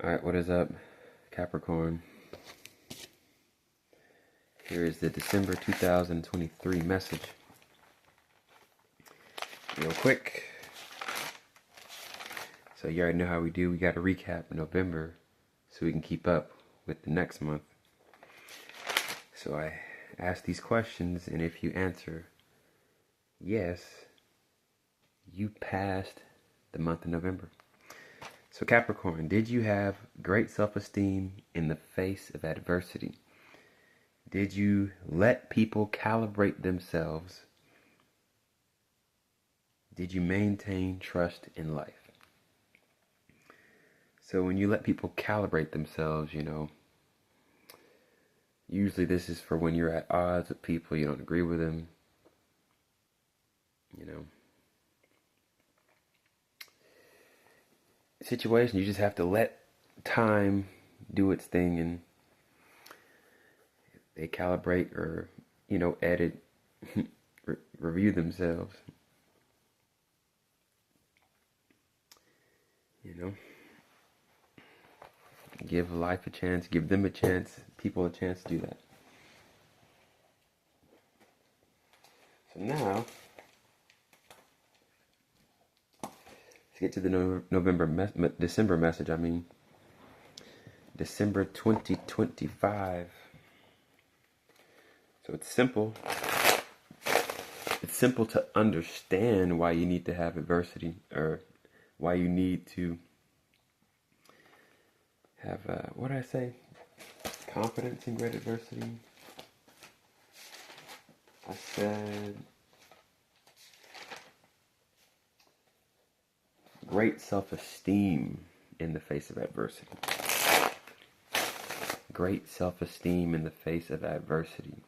Alright, what is up, Capricorn? Here is the December 2023 message. Real quick. So you already know how we do. We got to recap November so we can keep up with the next month. So I ask these questions, and if you answer yes, you passed the month of November. So Capricorn, did you have great self-esteem in the face of adversity? Did you let people calibrate themselves? Did you maintain trust in life? So when you let people calibrate themselves, usually this is for when you're at odds with people, you don't agree with them, situation, you just have to let time do its thing, and they calibrate or, edit, review themselves. Give life a chance, give them a chance, people a chance to do that. So now, let's get to the December message. December 2025. So it's simple. It's simple to understand why you need to have adversity, or why you need to have, what did I say? Confidence in great adversity. I said great self-esteem in the face of adversity. Great self-esteem in the face of adversity.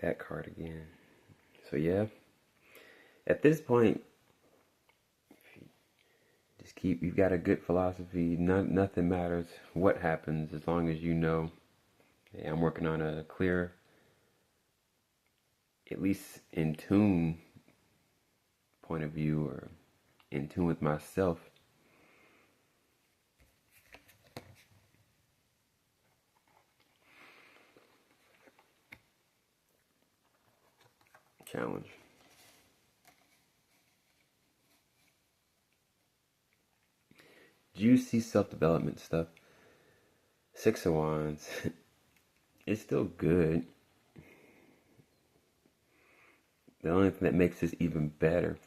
That card again. So yeah, at this point, just you've got a good philosophy. Nothing matters what happens as long as you know, hey, I'm working on a clear, at least in tune point of view, or in tune with myself. Challenge. Juicy self-development stuff. 6 of Wands. It's still good. The only thing that makes this even better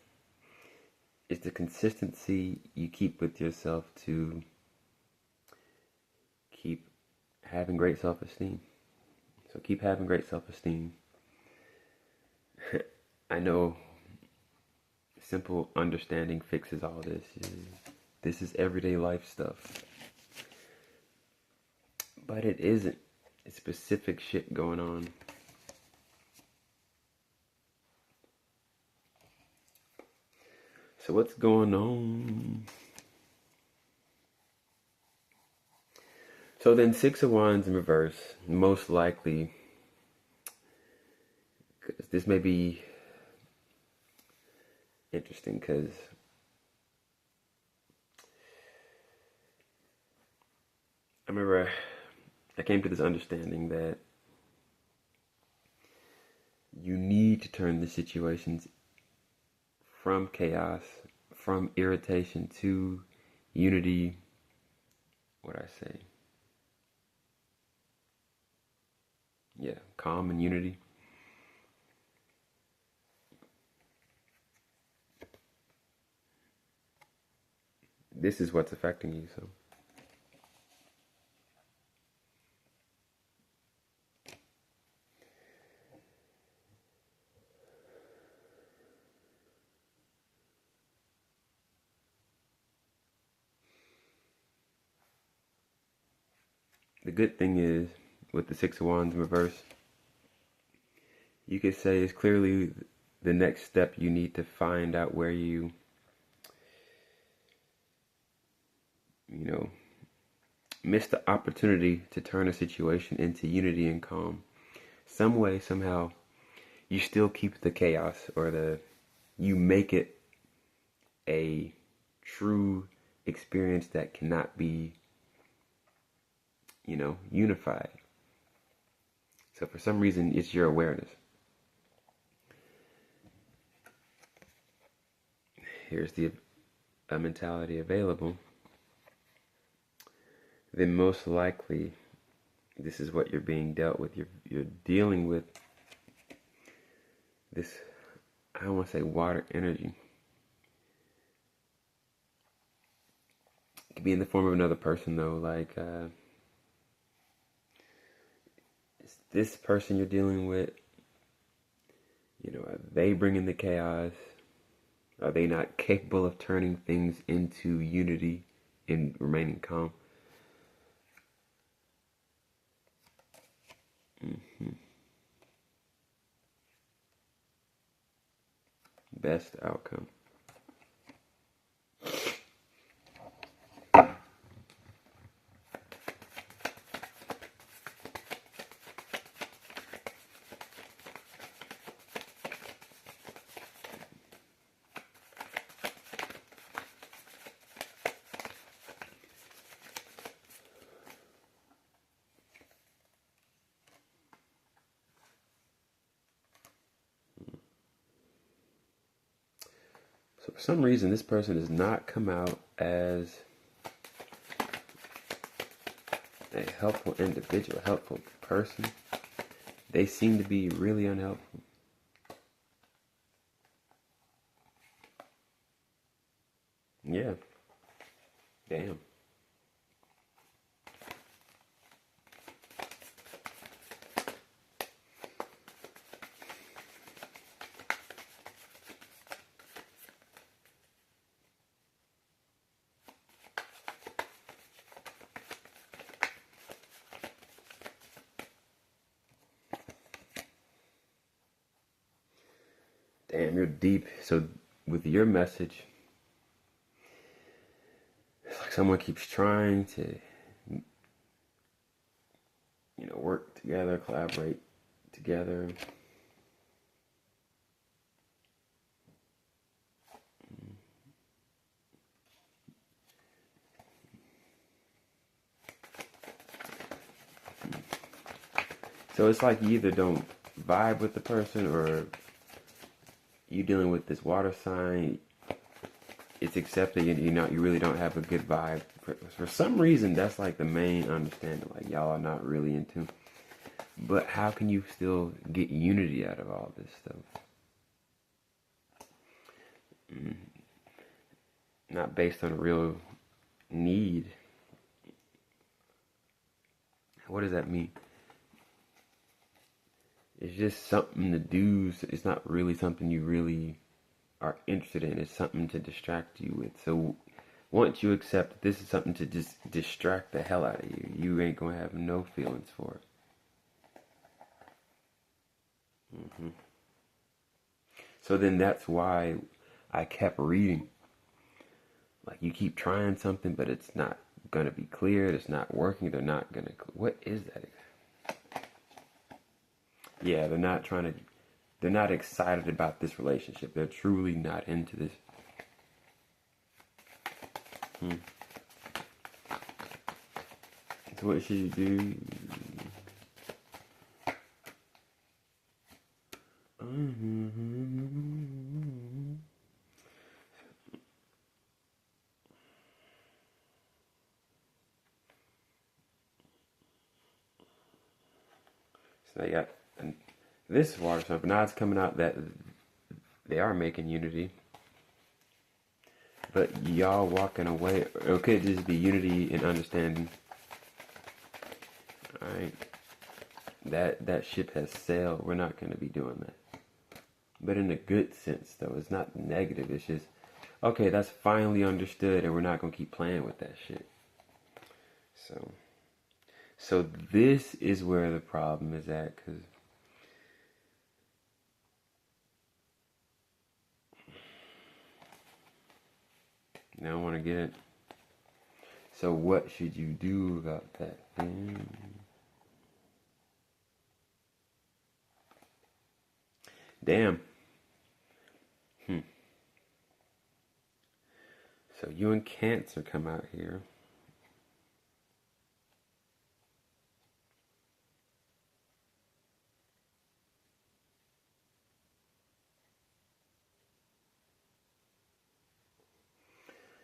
is the consistency you keep with yourself to keep having great self-esteem. So keep having great self-esteem. I know simple understanding fixes all this. This is everyday life stuff. But it isn't. It's specific shit going on. So what's going on? So then 6 of Wands in reverse, most likely, because this may be interesting, because I remember I came to this understanding that you need to turn the situations from chaos, from irritation to unity. What'd I say? Yeah, calm and unity. This is what's affecting you, so the good thing is, with the Six of Wands in reverse, you could say it's clearly the next step. You need to find out where you missed the opportunity to turn a situation into unity and calm. Some way, somehow, you still keep the chaos, or you make it a true experience that cannot be, unified. So for some reason, it's your awareness. Here's the mentality available. Then most likely, this is what you're being dealt with. You're dealing with this, I don't want to say water energy. It could be in the form of another person, though. Like, is this person you're dealing with, are they bringing the chaos? Are they not capable of turning things into unity and remaining calm? Best outcome. So for some reason, this person does not come out as a helpful individual, a helpful person. They seem to be really unhelpful. Yeah. Damn. Damn, you're deep. So with your message, it's like someone keeps trying to, work together, collaborate together. So it's like you either don't vibe with the person, or you dealing with this water sign. It's accepted, you really don't have a good vibe. For some reason, that's like the main understanding. Like, y'all are not really in tune. But how can you still get unity out of all this stuff? Not based on a real need. What does that mean? It's just something to do. It's not really something you really are interested in. It's something to distract you with. So once you accept that this is something to just distract the hell out of you, you ain't gonna have no feelings for it. So then that's why I kept reading. Like, you keep trying something, but it's not gonna be clear. It's not working. They're not gonna. What is that? Yeah, they're not trying to. They're not excited about this relationship. They're truly not into this. So what should you do? So they got this water sign, but now it's coming out that they are making unity. But y'all walking away, or it could just be unity and understanding. Alright. That ship has sailed. We're not going to be doing that. But in a good sense, though. It's not negative. It's just, okay, that's finally understood, and we're not going to keep playing with that shit. So So this is where the problem is at, because now I want to get it. So what should you do about that? Damn. So you and Cancer come out here.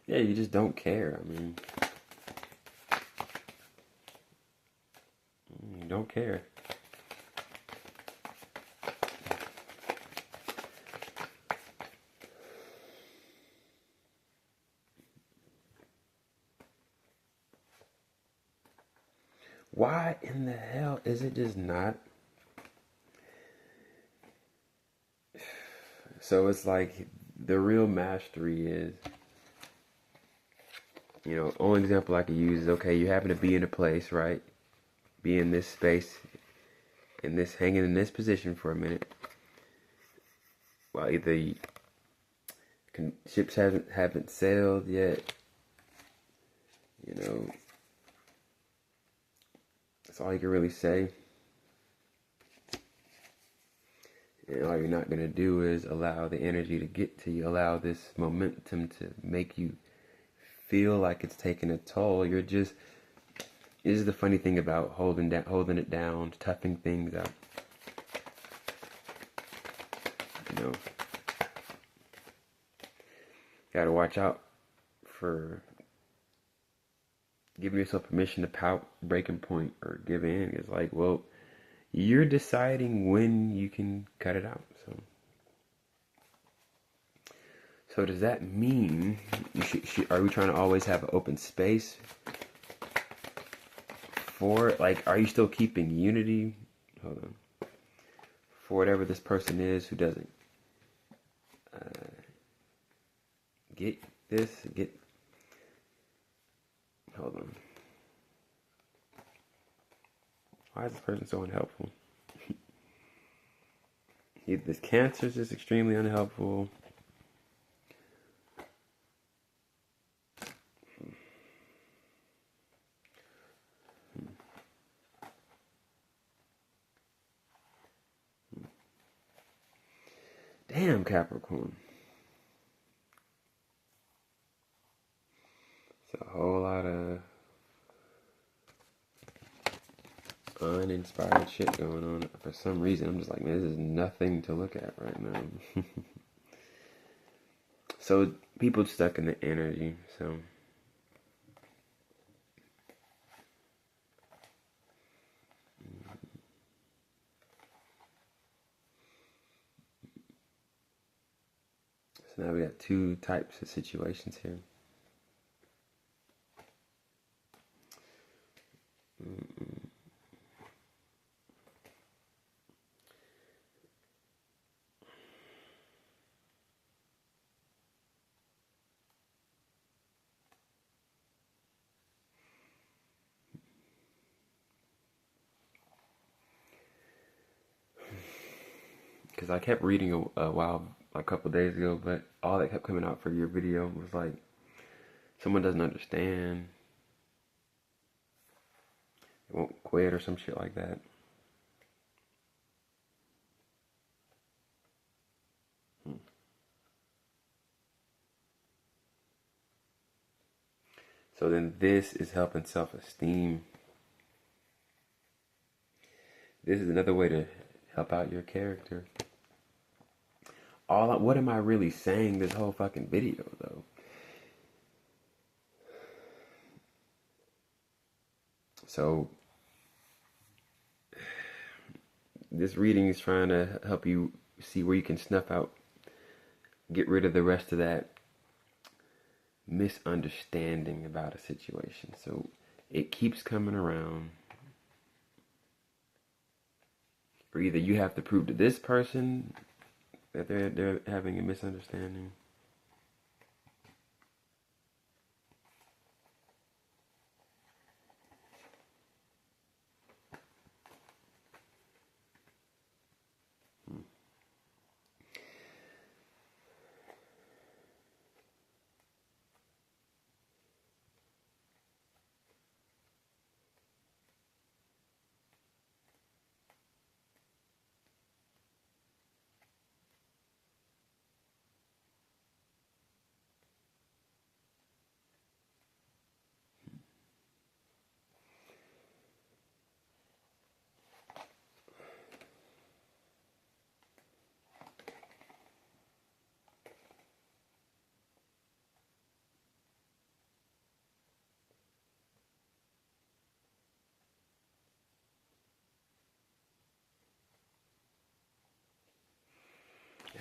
Yeah, you just don't care. I mean, you don't care. Why in the hell is it just not? So it's like the real mastery is, only example I could use is, okay, you happen to be in a place, right? Be in this space, hanging in this position for a minute. While either ships haven't sailed yet, that's all you can really say. And all you're not going to do is allow the energy to get to you, allow this momentum to make you feel like it's taking a toll. This is the funny thing about holding it down, toughing things out. Gotta watch out for giving yourself permission to pout, breaking point, or give in. It's like, well, you're deciding when you can cut it out. So does that mean are we trying to always have an open space for it? Like, are you still keeping unity? Hold on. For whatever this person is who doesn't get this, hold on. Why is this person so unhelpful? This Cancer is just extremely unhelpful. Damn, Capricorn. It's a whole lot of uninspired shit going on. For some reason, I'm just like, man, this is nothing to look at right now. So people stuck in the energy. So now we got two types of situations here. Because I kept reading a couple days ago, but all that kept coming out for your video was like, someone doesn't understand, they won't quit or some shit like that. So then this is helping self-esteem. This is another way to help out your character. What am I really saying this whole fucking video, though? So this reading is trying to help you see where you can snuff out, get rid of the rest of that misunderstanding about a situation. So it keeps coming around. Or either you have to prove to this person that they're having a misunderstanding.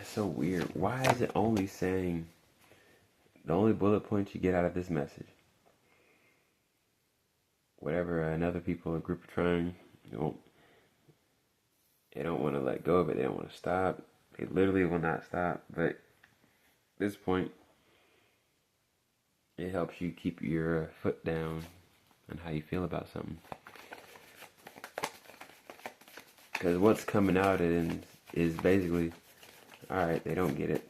It's so weird. Why is it only saying the only bullet points you get out of this message? Whatever another people, a group are trying, they don't want to let go of it. They don't want to stop. They literally will not stop. But at this point, it helps you keep your foot down on how you feel about something. Because what's coming out is basically, alright, they don't get it.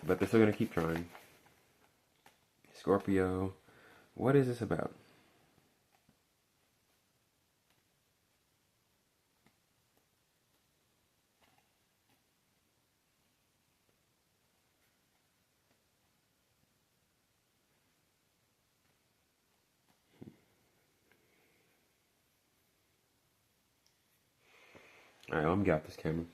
But they're still going to keep trying. Scorpio, what is this about? Alright, let me get off this camera.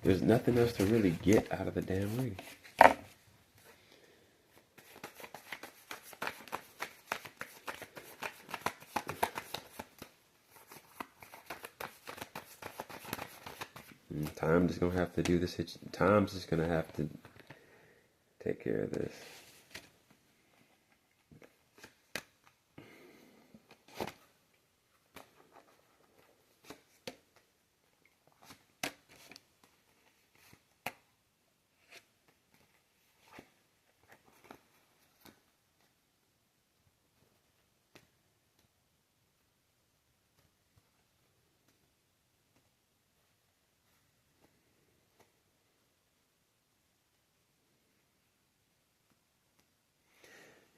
There's nothing else to really get out of the damn reading. Time's just gonna have to do this. Time's just gonna have to take care of this.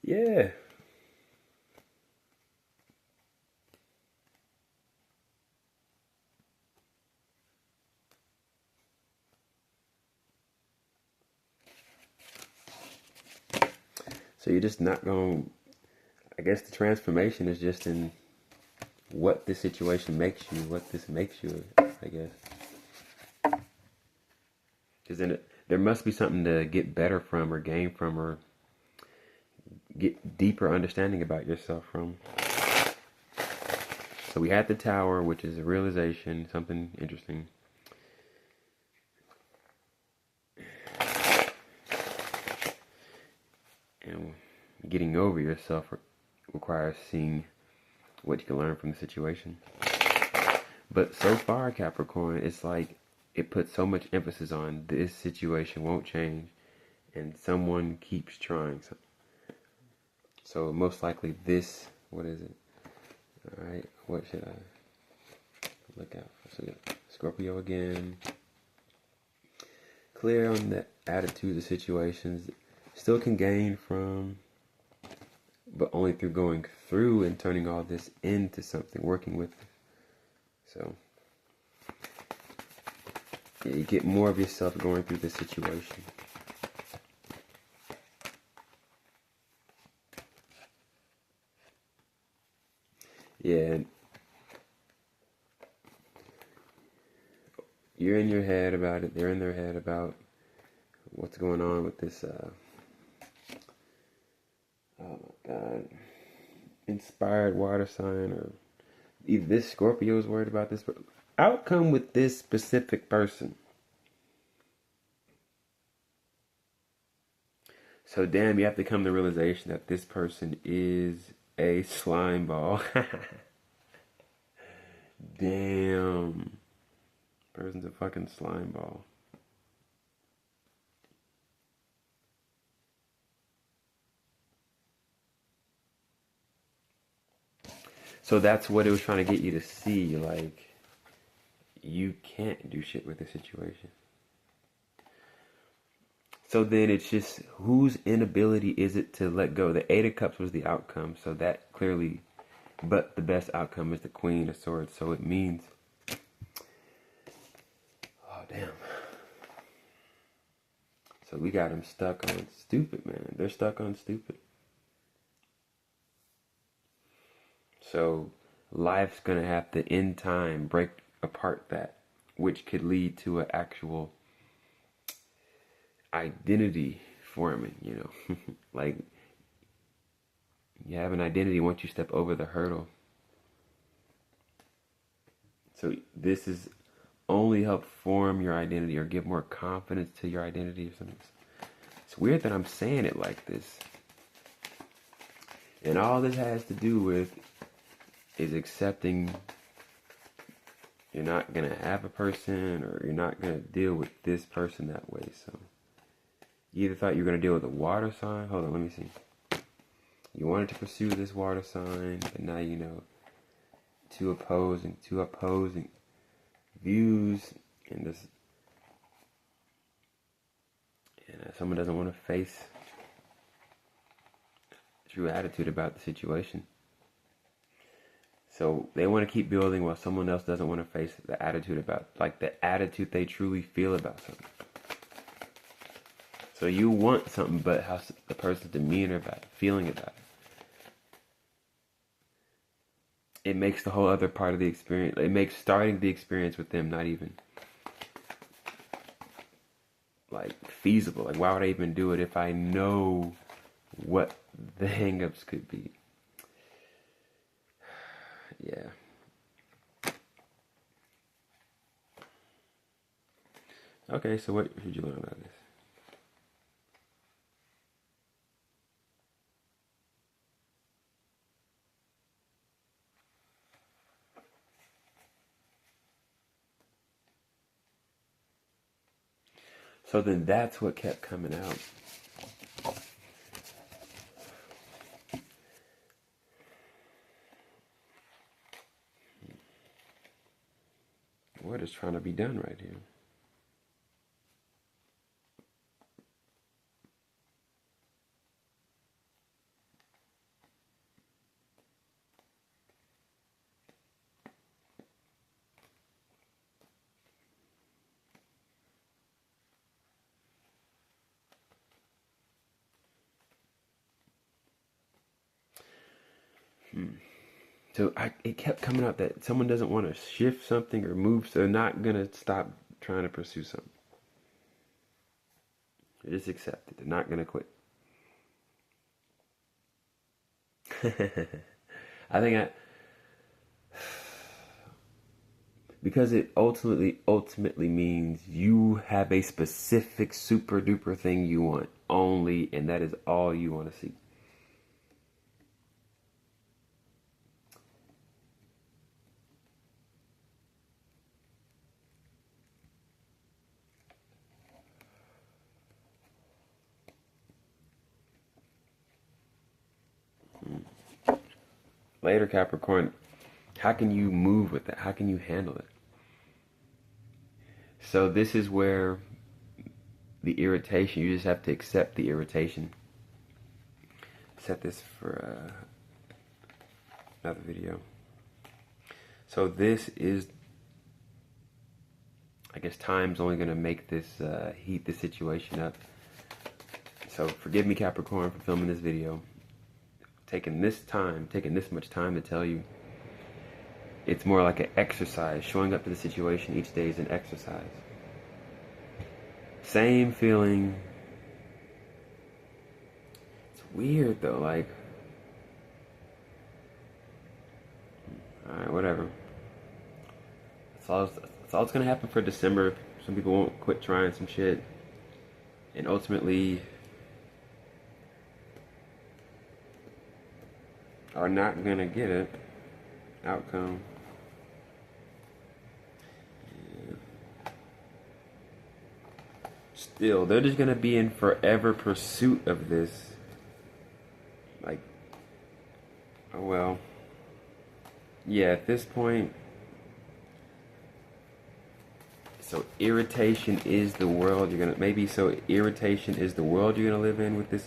Yeah. So you're just not going, I guess the transformation is just in what this situation makes you, what this makes you, I guess. Because then there must be something to get better from or gain from or get deeper understanding about yourself from. So we had the Tower, which is a realization, something interesting. And getting over yourself requires seeing what you can learn from the situation. But so far, Capricorn, it's like it puts so much emphasis on this situation won't change and someone keeps trying. So most likely this, what is it? Alright, what should I look out for? So Scorpio again. Clear on the attitudes of situations. Still can gain from, but only through going through and turning all this into something, working with. So yeah, you get more of yourself going through this situation. Yeah, and you're in your head about it. They're in their head about what's going on with this. Oh my God, inspired water sign, or either this Scorpio is worried about this outcome with this specific person. So damn, you have to come to the realization that this person is a slime ball. Damn. Person's a fucking slime ball. So that's what it was trying to get you to see, like, you can't do shit with the situation. So then it's just, whose inability is it to let go? The Eight of Cups was the outcome, so that clearly, but the best outcome is the Queen of Swords, so it means, oh damn. So we got them stuck on stupid, man. They're stuck on stupid. So life's going to have to, in time, break apart that, which could lead to an actual identity forming, you know. Like, you have an identity once you step over the hurdle. So this is only help form your identity or give more confidence to your identity or something. It's weird that I'm saying it like this. And all this has to do with is accepting you're not going to have a person, or you're not going to deal with this person that way. So you either thought you were going to deal with a water sign. Hold on, let me see. You wanted to pursue this water sign, but now you know two opposing views, and this, and someone doesn't want to face true attitude about the situation. So they want to keep building while someone else doesn't want to face the attitude about, like, the attitude they truly feel about something. So you want something, but how the person's demeanor about it, feeling about it. It makes the whole other part of the experience, it makes starting the experience with them not even, like, feasible. Like, why would I even do it if I know what the hangups could be? Yeah. Okay, so what did you learn about this? So then that's what kept coming out. What is trying to be done right here? So it kept coming out that someone doesn't want to shift something or move, so they're not going to stop trying to pursue something. They just accept it. They're not going to quit. I think because it ultimately means you have a specific super duper thing you want only, and that is all you want to see. Later, Capricorn, how can you move with that? How can you handle it? So this is where the irritation, you just have to accept the irritation. Set this for another video. So this is, I guess time's only going to make this, heat the situation up. So forgive me, Capricorn, for filming this video. Taking this much time to tell you. It's more like an exercise. Showing up to the situation each day is an exercise. Same feeling. It's weird though, like, alright, whatever. That's all that's gonna happen for December. Some people won't quit trying some shit. And ultimately are not gonna get it. Outcome. Still, they're just gonna be in forever pursuit of this. Like, oh well. Yeah, at this point. So irritation is the world you're gonna, maybe so irritation is the world you're gonna live in with this.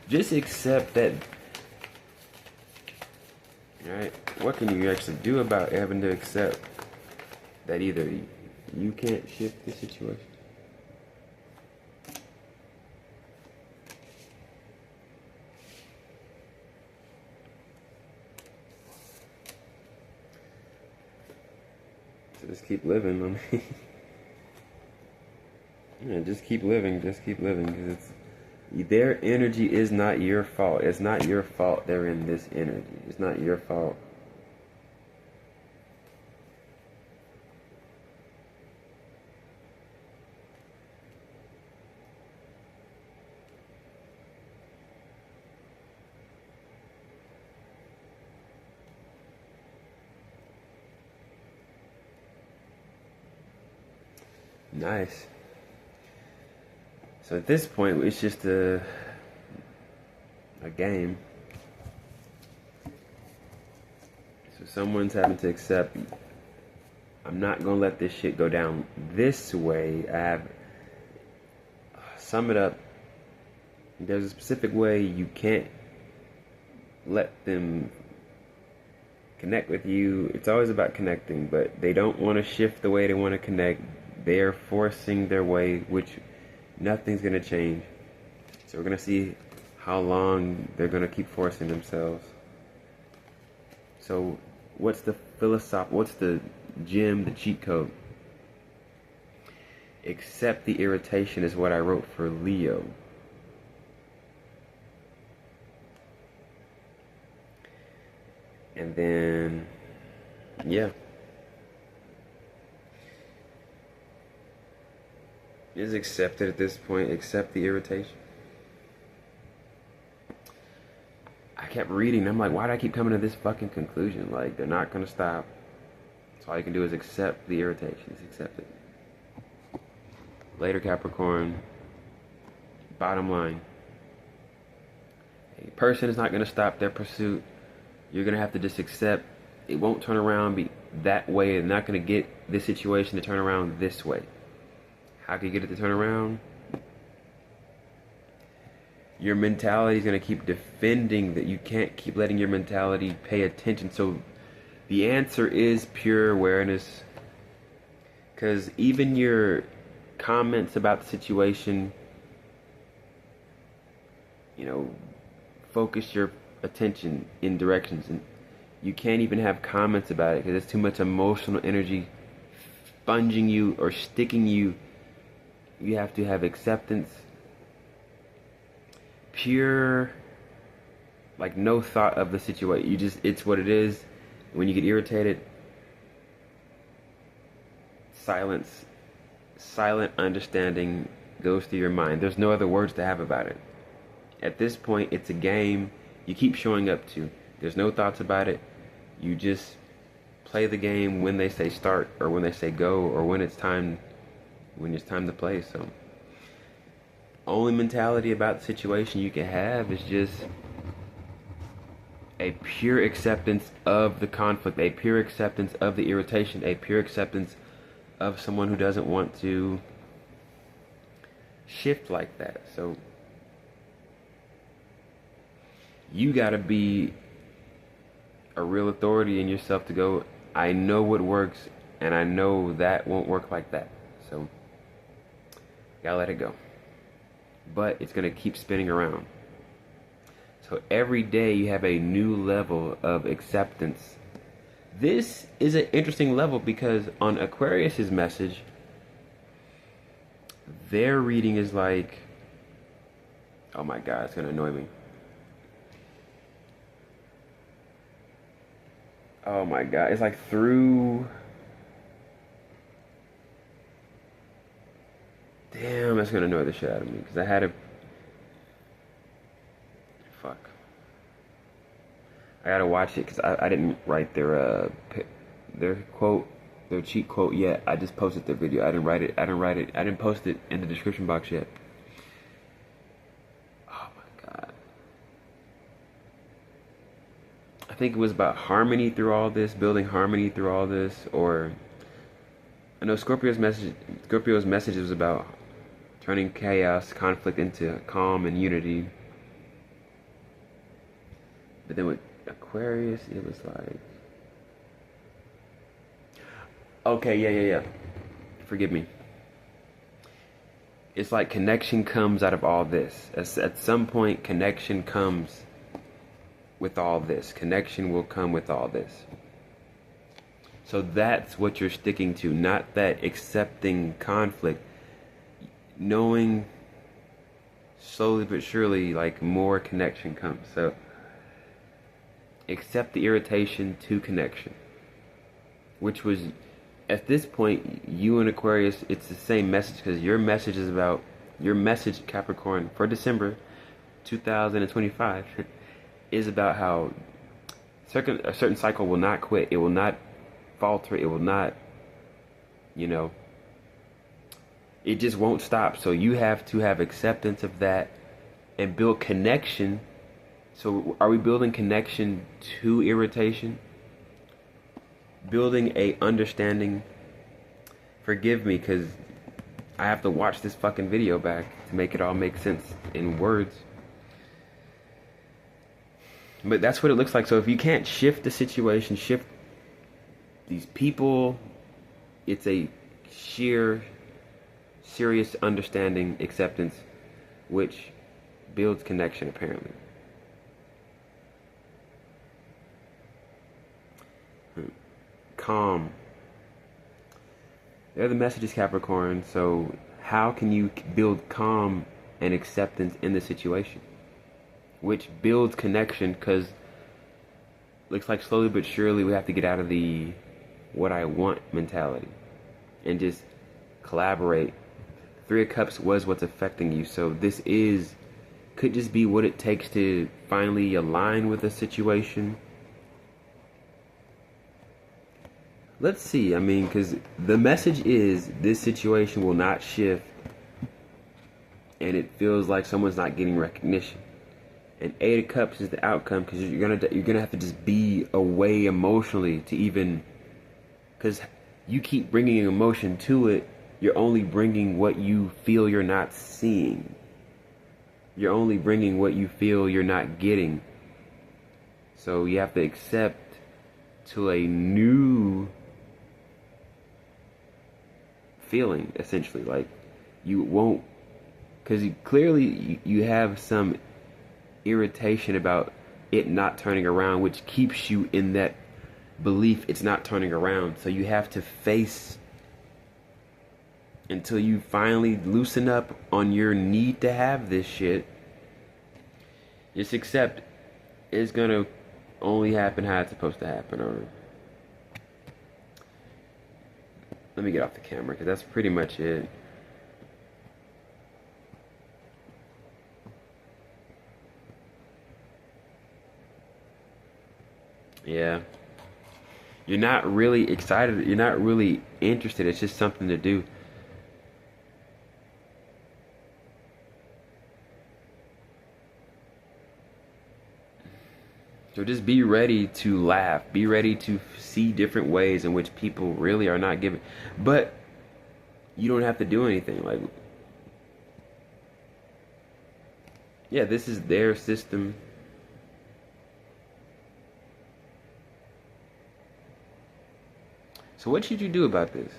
Just accept that. Alright, what can you actually do about having to accept that either you can't shift the situation? So just keep living. I mean, yeah, just keep living. Just keep living, because their energy is not your fault. It's not your fault they're in this energy. It's not your fault. Nice. So at this point, it's just a game. So someone's having to accept, I'm not going to let this shit go down this way. Sum it up. There's a specific way you can't let them connect with you. It's always about connecting, but they don't want to shift the way they want to connect. They're forcing their way, which nothing's going to change. So we're going to see how long they're going to keep forcing themselves. So what's the what's the gem, the cheat code? Accept the irritation is what I wrote for Leo. And then, yeah. Just accept it at this point. Accept the irritation. I kept reading. I'm like, why do I keep coming to this fucking conclusion? Like, they're not going to stop. So all you can do is accept the irritation. Just accept it. Later, Capricorn. Bottom line. A person is not going to stop their pursuit. You're going to have to just accept it won't turn around be that way. They're not going to get this situation to turn around this way. How can you get it to turn around? Your mentality is going to keep defending that. You can't keep letting your mentality pay attention. So the answer is pure awareness. Because even your comments about the situation, focus your attention in directions. And you can't even have comments about it because it's too much emotional energy sponging you or sticking you. You have to have acceptance, pure, like no thought of the situation. It's what it is. When you get irritated, silent understanding goes through your mind. There's no other words to have about it. At this point, it's a game you keep showing up to. There's no thoughts about it. You just play the game when they say start or when they say go or when it's time to play. So only mentality about the situation you can have is just a pure acceptance of the conflict, a pure acceptance of the irritation, a pure acceptance of someone who doesn't want to shift like that. So you gotta be a real authority in yourself to go, I know what works and I know that won't work like that. So gotta let it go. But it's gonna keep spinning around. So every day you have a new level of acceptance. This is an interesting level because on Aquarius's message, their reading is like, oh my God, it's gonna annoy me. Oh my God, it's like through. Damn, that's gonna annoy the shit out of me because I had to. Fuck. I gotta watch it because I didn't write their quote, their cheat quote yet. I just posted their video. I didn't write it. I didn't post it in the description box yet. Oh my God. I think it was about harmony through all this, building harmony through all this, or I know Scorpio's message was about turning chaos, conflict into calm and unity. But then with Aquarius, it was like, okay, yeah. Forgive me. It's like connection comes out of all this. At some point, connection comes with all this. Connection will come with all this. So that's what you're sticking to, not that accepting conflict. Knowing slowly but surely, like, more connection comes. So accept the irritation to connection, which was, at this point, you and Aquarius, it's the same message, because your message is about, your message, Capricorn, for December 2025 is about how a certain cycle will not quit, it will not falter, it will not, it just won't stop. So you have to have acceptance of that and build connection. So are we building connection to irritation? Building a understanding. Forgive me, because I have to watch this fucking video back to make it all make sense in words. But that's what it looks like. So if you can't shift the situation, shift these people, it's a sheer, serious understanding, acceptance, which builds connection, apparently. Calm. They're the messages, Capricorn. So how can you build calm and acceptance in the situation? Which builds connection, because looks like slowly but surely we have to get out of the what I want mentality and just collaborate. Three of Cups was what's affecting you. So this could just be what it takes to finally align with a situation. Let's see. I mean, because the message is this situation will not shift, and it feels like someone's not getting recognition. And Eight of Cups is the outcome, because you're gonna have to just be away emotionally to even, because you keep bringing emotion to it. You're only bringing what you feel you're not seeing. You're only bringing what you feel you're not getting. So you have to accept to a new feeling, essentially. Like, you won't, because clearly you have some irritation about it not turning around, which keeps you in that belief it's not turning around. So you have to face until you finally loosen up on your need to have this shit. Just accept it's gonna only happen how it's supposed to happen. Or let me get off the camera, because that's pretty much it. Yeah. You're not really excited. You're not really interested. It's just something to do. So just be ready to laugh. Be ready to see different ways in which people really are not giving. But you don't have to do anything. Like, yeah, this is their system. So what should you do about this?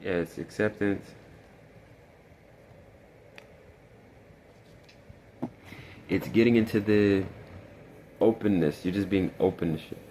Yeah, it's acceptance. It's getting into the openness. You're just being open to shit.